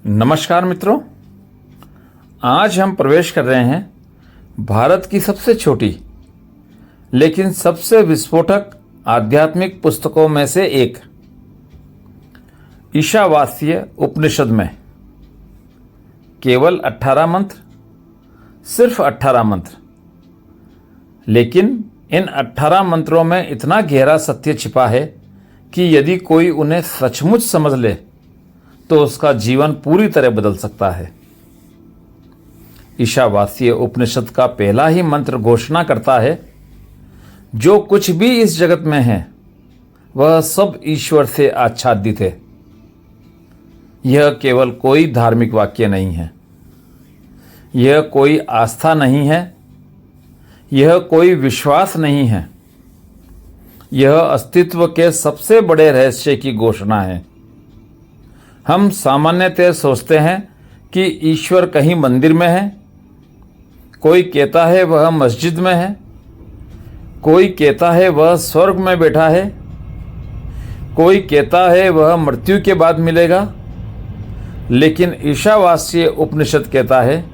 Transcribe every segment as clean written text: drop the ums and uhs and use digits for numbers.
नमस्कार मित्रों, आज हम प्रवेश कर रहे हैं भारत की सबसे छोटी लेकिन सबसे विस्फोटक आध्यात्मिक पुस्तकों में से एक ईशावास्य उपनिषद में। केवल 18 मंत्र, सिर्फ 18 मंत्र, लेकिन इन 18 मंत्रों में इतना गहरा सत्य छिपा है कि यदि कोई उन्हें सचमुच समझ ले तो उसका जीवन पूरी तरह बदल सकता है। ईशावास्य उपनिषद का पहला ही मंत्र घोषणा करता है, जो कुछ भी इस जगत में है वह सब ईश्वर से आच्छादित है। यह केवल कोई धार्मिक वाक्य नहीं है, यह कोई आस्था नहीं है, यह कोई विश्वास नहीं है, यह अस्तित्व के सबसे बड़े रहस्य की घोषणा है। हम सामान्यतः सोचते हैं कि ईश्वर कहीं मंदिर में है, कोई कहता है वह मस्जिद में है, कोई कहता है वह स्वर्ग में बैठा है, कोई कहता है वह मृत्यु के बाद मिलेगा। लेकिन ईशावास्य उपनिषद कहता है,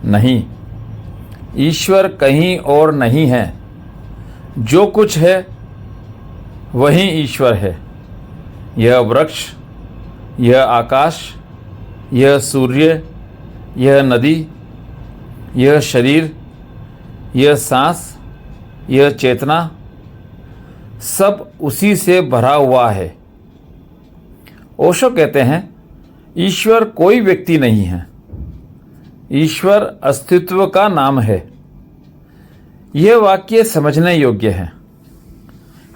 नहीं, ईश्वर कहीं और नहीं है। जो कुछ है वही ईश्वर है। यह वृक्ष, यह आकाश, यह सूर्य, यह नदी, यह शरीर, यह सांस, यह चेतना, सब उसी से भरा हुआ है। ओशो कहते हैं, ईश्वर कोई व्यक्ति नहीं है, ईश्वर अस्तित्व का नाम है। यह वाक्य समझने योग्य है।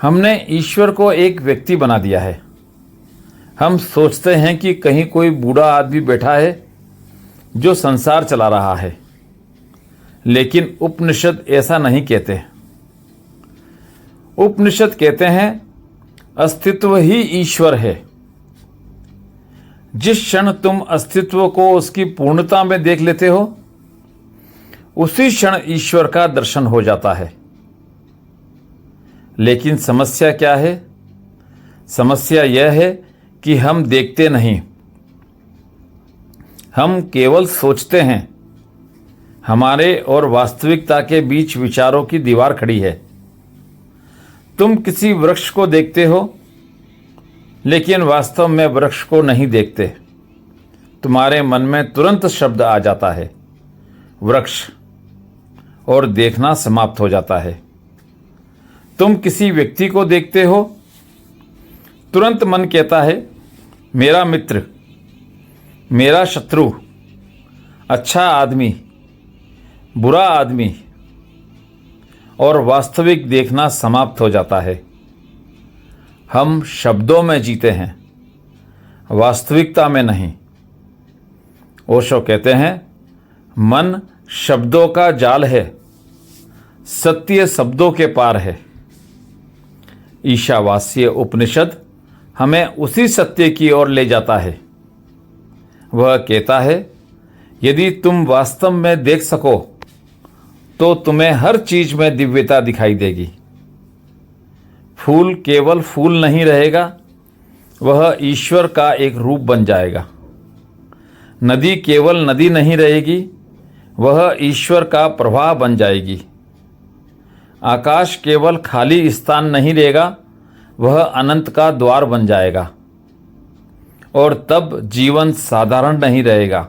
हमने ईश्वर को एक व्यक्ति बना दिया है। हम सोचते हैं कि कहीं कोई बूढ़ा आदमी बैठा है जो संसार चला रहा है, लेकिन उपनिषद ऐसा नहीं कहते। उपनिषद कहते हैं, अस्तित्व ही ईश्वर है। जिस क्षण तुम अस्तित्व को उसकी पूर्णता में देख लेते हो, उसी क्षण ईश्वर का दर्शन हो जाता है। लेकिन समस्या क्या है? समस्या यह है कि हम देखते नहीं, हम केवल सोचते हैं। हमारे और वास्तविकता के बीच विचारों की दीवार खड़ी है। तुम किसी वृक्ष को देखते हो, लेकिन वास्तव में वृक्ष को नहीं देखते। तुम्हारे मन में तुरंत शब्द आ जाता है, वृक्ष, और देखना समाप्त हो जाता है। तुम किसी व्यक्ति को देखते हो, तुरंत मन कहता है, मेरा मित्र, मेरा शत्रु, अच्छा आदमी, बुरा आदमी, और वास्तविक देखना समाप्त हो जाता है। हम शब्दों में जीते हैं, वास्तविकता में नहीं। ओशो कहते हैं, मन शब्दों का जाल है, सत्य शब्दों के पार है। ईशावास्य उपनिषद हमें उसी सत्य की ओर ले जाता है। वह कहता है, यदि तुम वास्तव में देख सको तो तुम्हें हर चीज में दिव्यता दिखाई देगी। फूल केवल फूल नहीं रहेगा, वह ईश्वर का एक रूप बन जाएगा। नदी केवल नदी नहीं रहेगी, वह ईश्वर का प्रवाह बन जाएगी। आकाश केवल खाली स्थान नहीं रहेगा, वह अनंत का द्वार बन जाएगा। और तब जीवन साधारण नहीं रहेगा,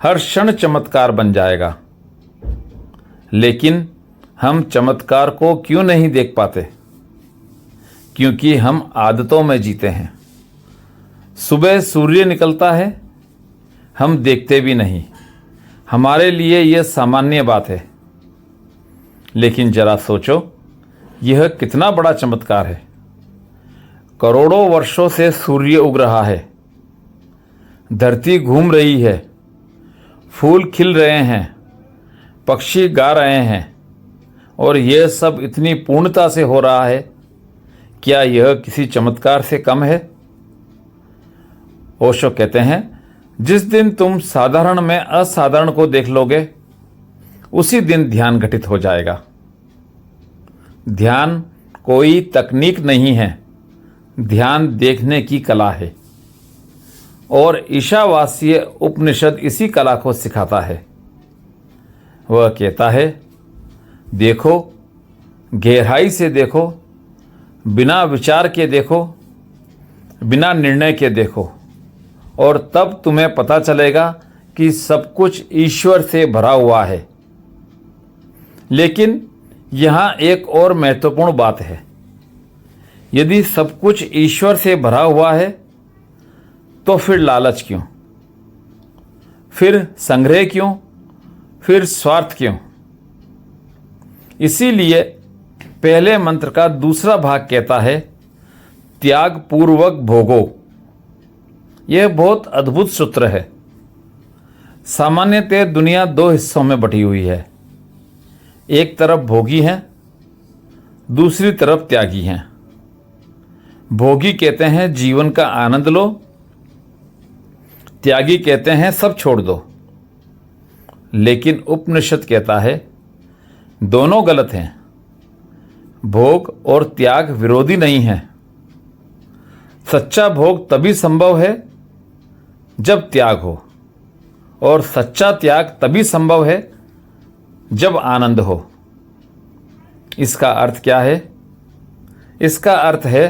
हर क्षण चमत्कार बन जाएगा। लेकिन हम चमत्कार को क्यों नहीं देख पाते? क्योंकि हम आदतों में जीते हैं। सुबह सूर्य निकलता है, हम देखते भी नहीं। हमारे लिए यह सामान्य बात है। लेकिन जरा सोचो, यह कितना बड़ा चमत्कार है। करोड़ों वर्षों से सूर्य उग रहा है, धरती घूम रही है, फूल खिल रहे हैं, पक्षी गा रहे हैं, और यह सब इतनी पूर्णता से हो रहा है। क्या यह किसी चमत्कार से कम है? ओशो कहते हैं, जिस दिन तुम साधारण में असाधारण को देख लोगे, उसी दिन ध्यान घटित हो जाएगा। ध्यान कोई तकनीक नहीं है, ध्यान देखने की कला है। और ईशावासीय उपनिषद इसी कला को सिखाता है। वह कहता है, देखो, गहराई से देखो, बिना विचार के देखो, बिना निर्णय के देखो, और तब तुम्हें पता चलेगा कि सब कुछ ईश्वर से भरा हुआ है। लेकिन यहाँ एक और महत्वपूर्ण बात है। यदि सब कुछ ईश्वर से भरा हुआ है तो फिर लालच क्यों, फिर संग्रह क्यों, फिर स्वार्थ क्यों? इसीलिए पहले मंत्र का दूसरा भाग कहता है, त्याग पूर्वक भोगो। यह बहुत अद्भुत सूत्र है। सामान्यतः दुनिया दो हिस्सों में बटी हुई है। एक तरफ भोगी हैं, दूसरी तरफ त्यागी हैं। भोगी कहते हैं जीवन का आनंद लो, त्यागी कहते हैं सब छोड़ दो। लेकिन उपनिषद कहता है दोनों गलत हैं। भोग और त्याग विरोधी नहीं है। सच्चा भोग तभी संभव है जब त्याग हो, और सच्चा त्याग तभी संभव है जब आनंद हो। इसका अर्थ क्या है? इसका अर्थ है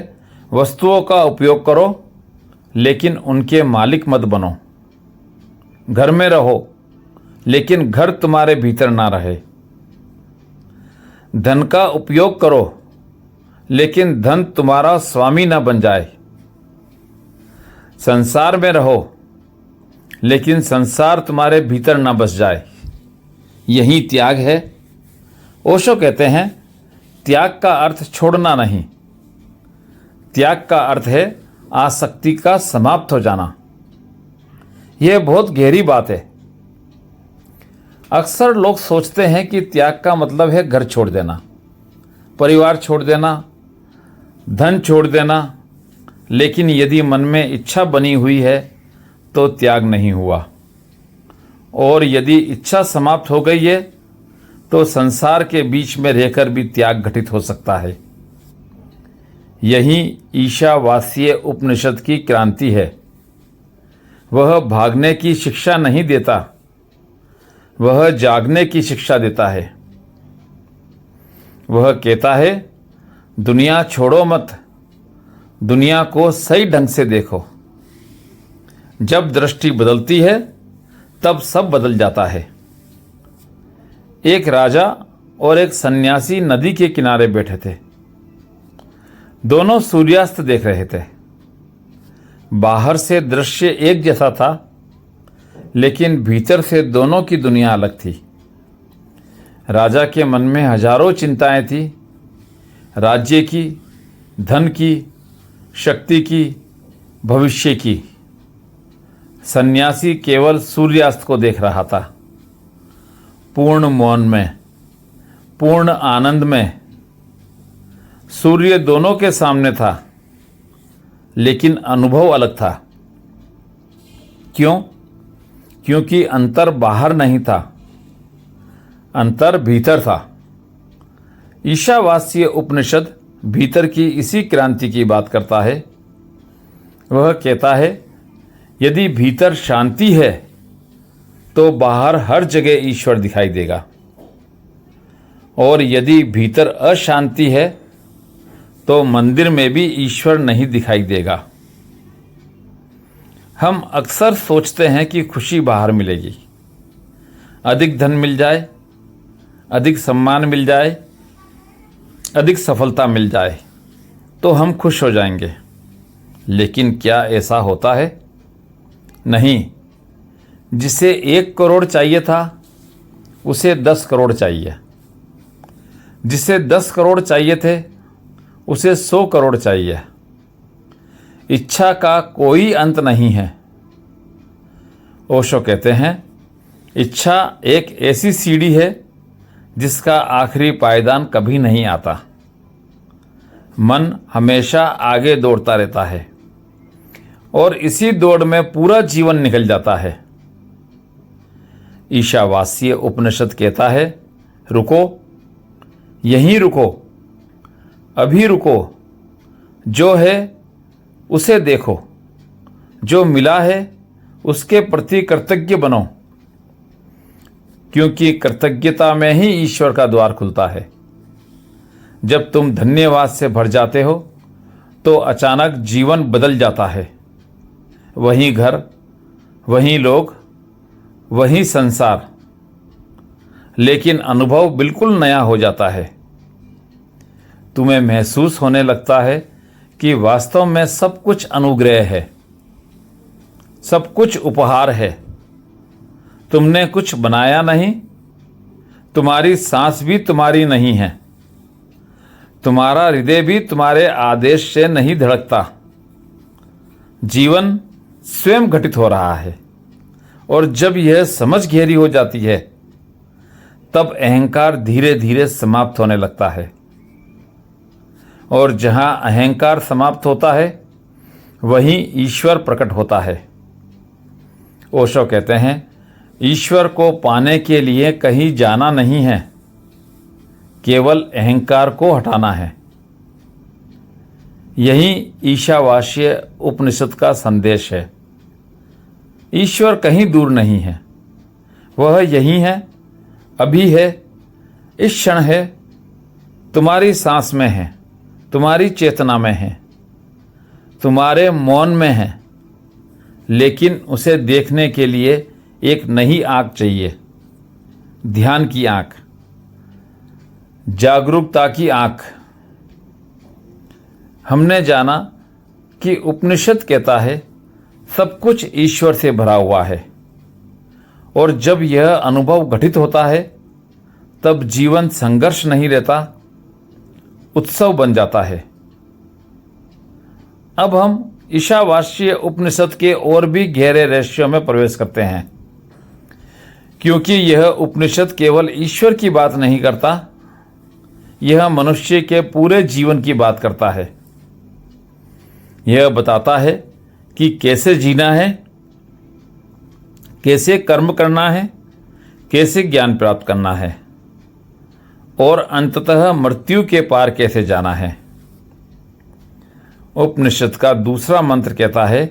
वस्तुओं का उपयोग करो, लेकिन उनके मालिक मत बनो। घर में रहो, लेकिन घर तुम्हारे भीतर ना रहे। धन का उपयोग करो, लेकिन धन तुम्हारा स्वामी ना बन जाए। संसार में रहो, लेकिन संसार तुम्हारे भीतर ना बस जाए। यही त्याग है। ओशो कहते हैं, त्याग का अर्थ छोड़ना नहीं, त्याग का अर्थ है आसक्ति का समाप्त हो जाना। यह बहुत गहरी बात है। अक्सर लोग सोचते हैं कि त्याग का मतलब है घर छोड़ देना, परिवार छोड़ देना, धन छोड़ देना। लेकिन यदि मन में इच्छा बनी हुई है तो त्याग नहीं हुआ, और यदि इच्छा समाप्त हो गई है तो संसार के बीच में रहकर भी त्याग घटित हो सकता है। यही ईशावासीय उपनिषद की क्रांति है। वह भागने की शिक्षा नहीं देता, वह जागने की शिक्षा देता है। वह कहता है, दुनिया छोड़ो मत, दुनिया को सही ढंग से देखो। जब दृष्टि बदलती है तब सब बदल जाता है। एक राजा और एक सन्यासी नदी के किनारे बैठे थे। दोनों सूर्यास्त देख रहे थे। बाहर से दृश्य एक जैसा था, लेकिन भीतर से दोनों की दुनिया अलग थी। राजा के मन में हजारों चिंताएं थी, राज्य की, धन की, शक्ति की, भविष्य की। सन्यासी केवल सूर्यास्त को देख रहा था, पूर्ण मौन में, पूर्ण आनंद में। सूर्य दोनों के सामने था, लेकिन अनुभव अलग था। क्यों? क्योंकि अंतर बाहर नहीं था, अंतर भीतर था। ईशावासीय उपनिषद भीतर की इसी क्रांति की बात करता है। वह कहता है, यदि भीतर शांति है तो बाहर हर जगह ईश्वर दिखाई देगा, और यदि भीतर अशांति है तो मंदिर में भी ईश्वर नहीं दिखाई देगा। हम अक्सर सोचते हैं कि खुशी बाहर मिलेगी, अधिक धन मिल जाए, अधिक सम्मान मिल जाए, अधिक सफलता मिल जाए तो हम खुश हो जाएंगे। लेकिन क्या ऐसा होता है? नहीं। जिसे 1 करोड़ चाहिए था उसे 10 करोड़ चाहिए, जिसे 10 करोड़ चाहिए थे उसे 100 करोड़ चाहिए। इच्छा का कोई अंत नहीं है। ओशो कहते हैं, इच्छा एक ऐसी सीढ़ी है जिसका आखिरी पायदान कभी नहीं आता। मन हमेशा आगे दौड़ता रहता है और इसी दौड़ में पूरा जीवन निकल जाता है। ईशावासीय उपनिषद कहता है, रुको, यहीं रुको, अभी रुको, जो है उसे देखो, जो मिला है उसके प्रति कृतज्ञ बनो, क्योंकि कृतज्ञता में ही ईश्वर का द्वार खुलता है। जब तुम धन्यवाद से भर जाते हो तो अचानक जीवन बदल जाता है। वही घर, वही लोग, वही संसार, लेकिन अनुभव बिल्कुल नया हो जाता है। तुम्हें महसूस होने लगता है कि वास्तव में सब कुछ अनुग्रह है, सब कुछ उपहार है। तुमने कुछ बनाया नहीं, तुम्हारी सांस भी तुम्हारी नहीं है, तुम्हारा हृदय भी तुम्हारे आदेश से नहीं धड़कता। जीवन स्वयं घटित हो रहा है, और जब यह समझ गहरी हो जाती है तब अहंकार धीरे धीरे समाप्त होने लगता है। और जहां अहंकार समाप्त होता है वहीं ईश्वर प्रकट होता है। ओशो कहते हैं, ईश्वर को पाने के लिए कहीं जाना नहीं है, केवल अहंकार को हटाना है। यही ईशावास्य उपनिषद का संदेश है। ईश्वर कहीं दूर नहीं है, वह यही है, अभी है, इस क्षण है, तुम्हारी सांस में है, तुम्हारी चेतना में है, तुम्हारे मौन में है। लेकिन उसे देखने के लिए एक नई आंख चाहिए, ध्यान की आंख, जागरूकता की आंख। हमने जाना कि उपनिषद कहता है सब कुछ ईश्वर से भरा हुआ है, और जब यह अनुभव घटित होता है तब जीवन संघर्ष नहीं रहता, उत्सव बन जाता है। अब हम ईशावास्य उपनिषद के और भी गहरे रहस्यों में प्रवेश करते हैं, क्योंकि यह उपनिषद केवल ईश्वर की बात नहीं करता, यह मनुष्य के पूरे जीवन की बात करता है। यह बताता है कि कैसे जीना है, कैसे कर्म करना है, कैसे ज्ञान प्राप्त करना है, और अंततः मृत्यु के पार कैसे जाना है। उपनिषद का दूसरा मंत्र कहता है,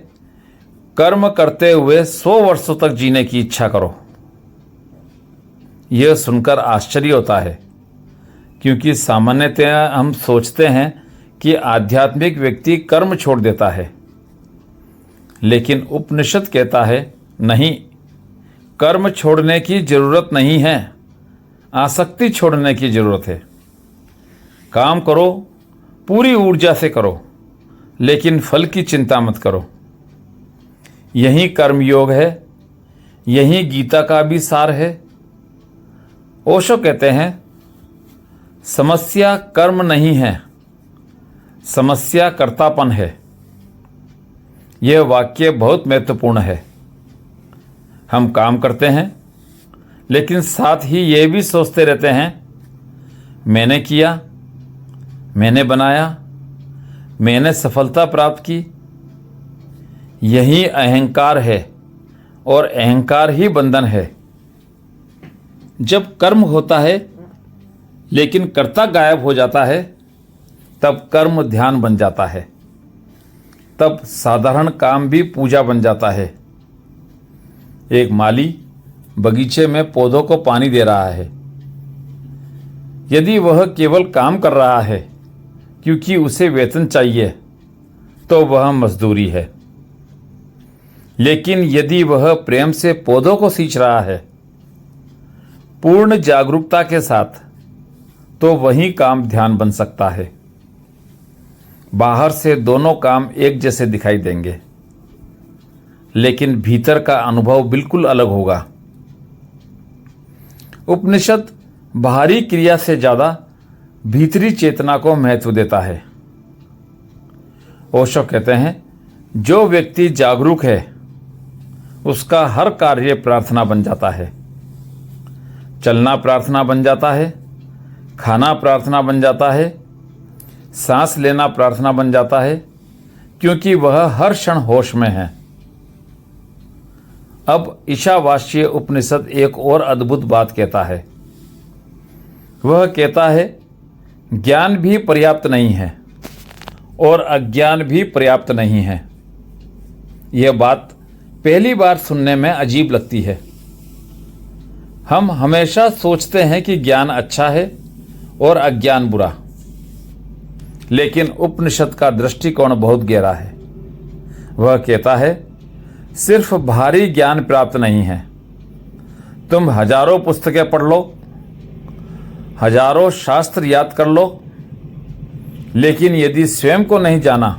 कर्म करते हुए 100 वर्षों तक जीने की इच्छा करो। यह सुनकर आश्चर्य होता है, क्योंकि सामान्यतः हम सोचते हैं कि आध्यात्मिक व्यक्ति कर्म छोड़ देता है, लेकिन उपनिषद कहता है नहीं, कर्म छोड़ने की जरूरत नहीं है, आसक्ति छोड़ने की जरूरत है। काम करो, पूरी ऊर्जा से करो, लेकिन फल की चिंता मत करो। यही कर्मयोग है, यही गीता का भी सार है। ओशो कहते हैं, समस्या कर्म नहीं है, समस्या कर्तापन है। यह वाक्य बहुत महत्वपूर्ण है। हम काम करते हैं, लेकिन साथ ही ये भी सोचते रहते हैं, मैंने किया, मैंने बनाया, मैंने सफलता प्राप्त की। यही अहंकार है, और अहंकार ही बंधन है। जब कर्म होता है लेकिन कर्ता गायब हो जाता है, तब कर्म ध्यान बन जाता है, तब साधारण काम भी पूजा बन जाता है। एक माली बगीचे में पौधों को पानी दे रहा है। यदि वह केवल काम कर रहा है क्योंकि उसे वेतन चाहिए, तो वह मजदूरी है। लेकिन यदि वह प्रेम से पौधों को सींच रहा है, पूर्ण जागरूकता के साथ, तो वही काम ध्यान बन सकता है। बाहर से दोनों काम एक जैसे दिखाई देंगे, लेकिन भीतर का अनुभव बिल्कुल अलग होगा। उपनिषद बाहरी क्रिया से ज्यादा भीतरी चेतना को महत्व देता है। ओशो कहते हैं, जो व्यक्ति जागरूक है उसका हर कार्य प्रार्थना बन जाता है। चलना प्रार्थना बन जाता है, खाना प्रार्थना बन जाता है, सांस लेना प्रार्थना बन जाता है, क्योंकि वह हर क्षण होश में है। अब ईशावास्य उपनिषद एक और अद्भुत बात कहता है। वह कहता है, ज्ञान भी पर्याप्त नहीं है और अज्ञान भी पर्याप्त नहीं है। यह बात पहली बार सुनने में अजीब लगती है। हम हमेशा सोचते हैं कि ज्ञान अच्छा है और अज्ञान बुरा, लेकिन उपनिषद का दृष्टिकोण बहुत गहरा है। वह कहता है सिर्फ भारी ज्ञान प्राप्त नहीं है। तुम हजारों पुस्तकें पढ़ लो, हजारों शास्त्र याद कर लो, लेकिन यदि स्वयं को नहीं जाना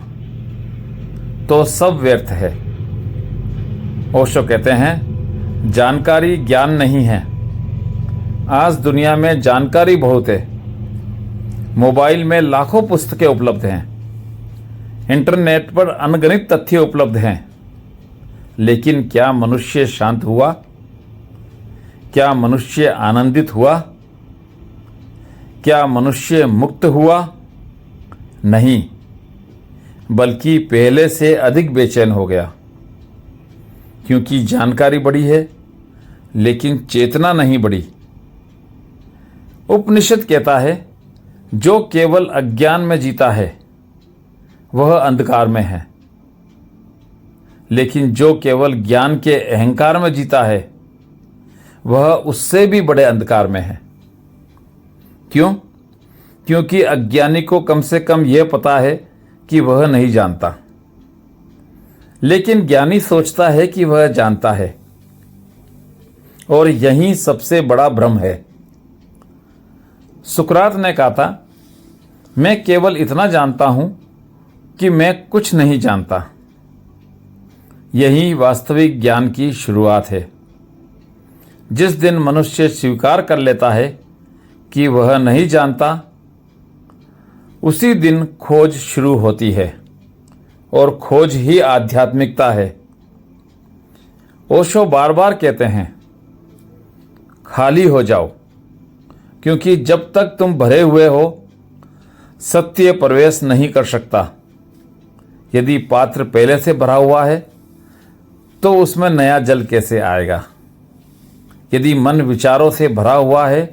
तो सब व्यर्थ है। ओशो कहते हैं जानकारी ज्ञान नहीं है। आज दुनिया में जानकारी बहुत है। मोबाइल में लाखों पुस्तकें उपलब्ध हैं, इंटरनेट पर अनगिनत तथ्य उपलब्ध हैं, लेकिन क्या मनुष्य शांत हुआ? क्या मनुष्य आनंदित हुआ? क्या मनुष्य मुक्त हुआ? नहीं, बल्कि पहले से अधिक बेचैन हो गया, क्योंकि जानकारी बढ़ी है लेकिन चेतना नहीं बढ़ी। उपनिषद कहता है जो केवल अज्ञान में जीता है वह अंधकार में है, लेकिन जो केवल ज्ञान के अहंकार में जीता है वह उससे भी बड़े अंधकार में है। क्यों? क्योंकि अज्ञानी को कम से कम यह पता है कि वह नहीं जानता, लेकिन ज्ञानी सोचता है कि वह जानता है, और यही सबसे बड़ा भ्रम है। सुकरात ने कहा था मैं केवल इतना जानता हूं कि मैं कुछ नहीं जानता। यही वास्तविक ज्ञान की शुरुआत है। जिस दिन मनुष्य स्वीकार कर लेता है कि वह नहीं जानता, उसी दिन खोज शुरू होती है, और खोज ही आध्यात्मिकता है। ओशो बार बार कहते हैं खाली हो जाओ, क्योंकि जब तक तुम भरे हुए हो सत्य प्रवेश नहीं कर सकता। यदि पात्र पहले से भरा हुआ है तो उसमें नया जल कैसे आएगा? यदि मन विचारों से भरा हुआ है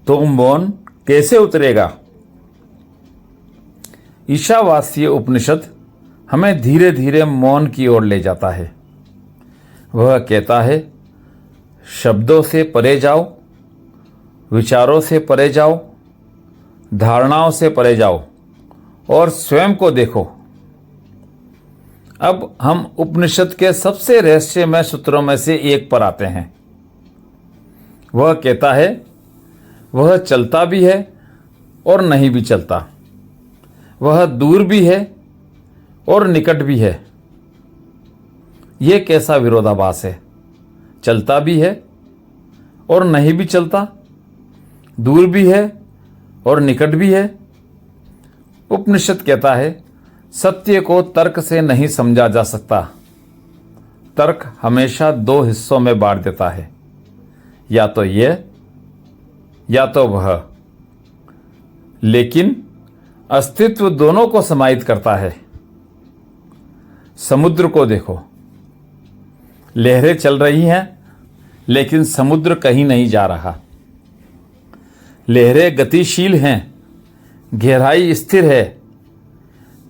तो मौन कैसे उतरेगा? ईशावास्य उपनिषद हमें धीरे धीरे मौन की ओर ले जाता है। वह कहता है शब्दों से परे जाओ, विचारों से परे जाओ, धारणाओं से परे जाओ और स्वयं को देखो। अब हम उपनिषद के सबसे रहस्यमय सूत्रों में से एक पर आते हैं। वह कहता है वह चलता भी है और नहीं भी चलता, वह दूर भी है और निकट भी है। यह कैसा विरोधाभास है? चलता भी है और नहीं भी चलता, दूर भी है और निकट भी है। उपनिषद कहता है सत्य को तर्क से नहीं समझा जा सकता। तर्क हमेशा दो हिस्सों में बांट देता है, या तो यह या तो वह, लेकिन अस्तित्व दोनों को समाहित करता है। समुद्र को देखो, लहरें चल रही हैं लेकिन समुद्र कहीं नहीं जा रहा। लहरें गतिशील हैं, गहराई स्थिर है।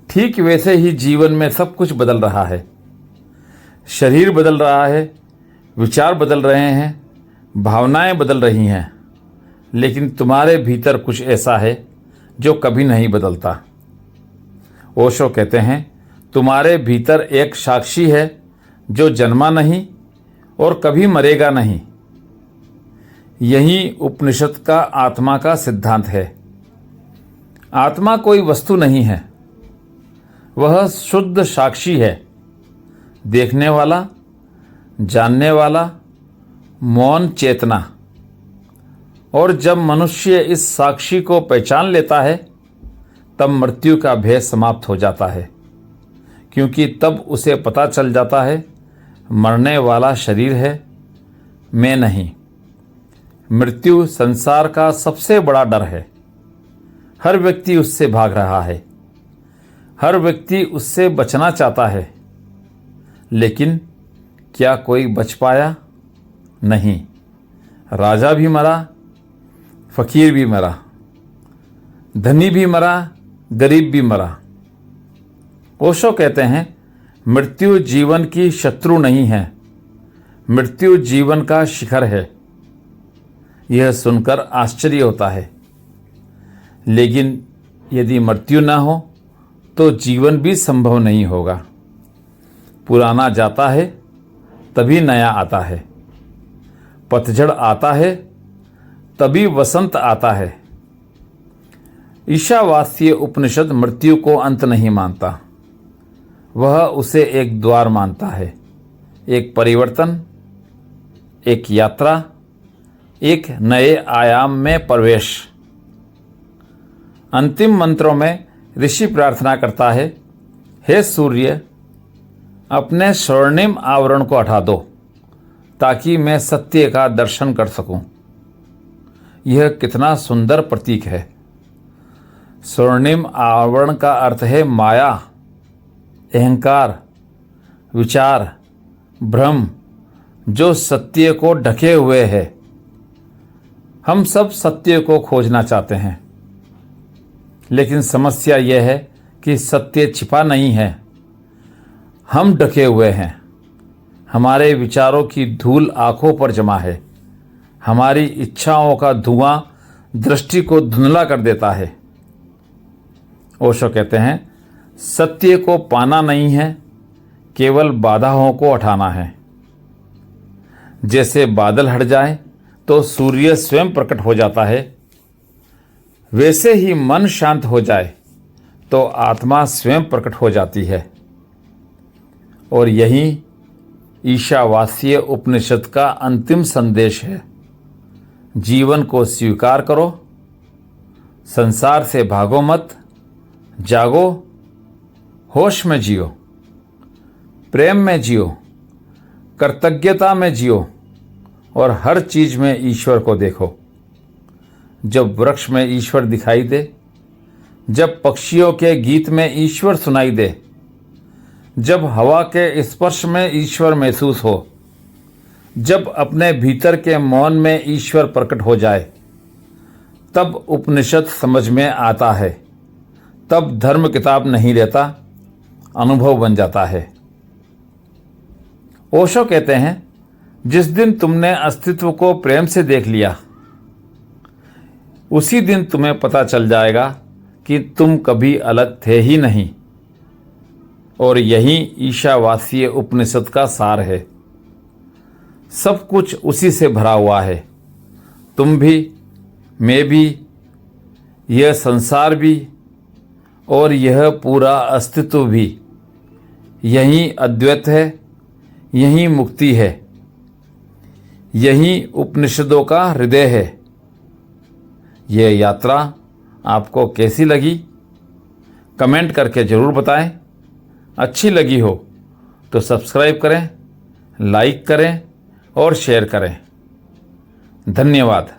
ठीक वैसे ही जीवन में सब कुछ बदल रहा है। शरीर बदल रहा है, विचार बदल रहे हैं, भावनाएं बदल रही हैं, लेकिन तुम्हारे भीतर कुछ ऐसा है जो कभी नहीं बदलता। ओशो कहते हैं तुम्हारे भीतर एक साक्षी है जो जन्मा नहीं और कभी मरेगा नहीं। यही उपनिषद का आत्मा का सिद्धांत है। आत्मा कोई वस्तु नहीं है, वह शुद्ध साक्षी है, देखने वाला, जानने वाला, मौन चेतना। और जब मनुष्य इस साक्षी को पहचान लेता है तब मृत्यु का भय समाप्त हो जाता है, क्योंकि तब उसे पता चल जाता है मरने वाला शरीर है, मैं नहीं। मृत्यु संसार का सबसे बड़ा डर है। हर व्यक्ति उससे भाग रहा है, हर व्यक्ति उससे बचना चाहता है, लेकिन क्या कोई बच पाया? नहीं। राजा भी मरा, फकीर भी मरा, धनी भी मरा, गरीब भी मरा। ओशो कहते हैं मृत्यु जीवन की शत्रु नहीं है, मृत्यु जीवन का शिखर है। यह सुनकर आश्चर्य होता है, लेकिन यदि मृत्यु न हो तो जीवन भी संभव नहीं होगा। पुराना जाता है तभी नया आता है, पतझड़ आता है तभी वसंत आता है। ईशावास्य उपनिषद मृत्यु को अंत नहीं मानता, वह उसे एक द्वार मानता है, एक परिवर्तन, एक यात्रा, एक नए आयाम में प्रवेश। अंतिम मंत्रों में ऋषि प्रार्थना करता है, हे सूर्य, अपने स्वर्णिम आवरण को हटा दो ताकि मैं सत्य का दर्शन कर सकूं। यह कितना सुंदर प्रतीक है। स्वर्णिम आवरण का अर्थ है माया, अहंकार, विचार, भ्रम, जो सत्य को ढके हुए है। हम सब सत्य को खोजना चाहते हैं, लेकिन समस्या यह है कि सत्य छिपा नहीं है, हम ढके हुए हैं। हमारे विचारों की धूल आंखों पर जमा है, हमारी इच्छाओं का धुआं दृष्टि को धुंधला कर देता है। ओशो कहते हैं, सत्य को पाना नहीं है, केवल बाधाओं को हटाना है। जैसे बादल हट जाए तो सूर्य स्वयं प्रकट हो जाता है, वैसे ही मन शांत हो जाए तो आत्मा स्वयं प्रकट हो जाती है। और यही ईशावास्य उपनिषद का अंतिम संदेश है। जीवन को स्वीकार करो, संसार से भागो मत, जागो, होश में जियो, प्रेम में जियो, कृतज्ञता में जियो और हर चीज में ईश्वर को देखो। जब वृक्ष में ईश्वर दिखाई दे, जब पक्षियों के गीत में ईश्वर सुनाई दे, जब हवा के स्पर्श में ईश्वर महसूस हो, जब अपने भीतर के मौन में ईश्वर प्रकट हो जाए, तब उपनिषद समझ में आता है। तब धर्म किताब नहीं रहता, अनुभव बन जाता है। ओशो कहते हैं, जिस दिन तुमने अस्तित्व को प्रेम से देख लिया, उसी दिन तुम्हें पता चल जाएगा कि तुम कभी अलग थे ही नहीं। और यही ईशावास्य उपनिषद का सार है। सब कुछ उसी से भरा हुआ है। तुम भी, मैं भी, यह संसार भी और यह पूरा अस्तित्व भी। यही अद्वैत है, यही मुक्ति है, यही उपनिषदों का हृदय है। यह यात्रा आपको कैसी लगी? कमेंट करके ज़रूर बताएं। अच्छी लगी हो तो सब्सक्राइब करें, लाइक करें और शेयर करें। धन्यवाद।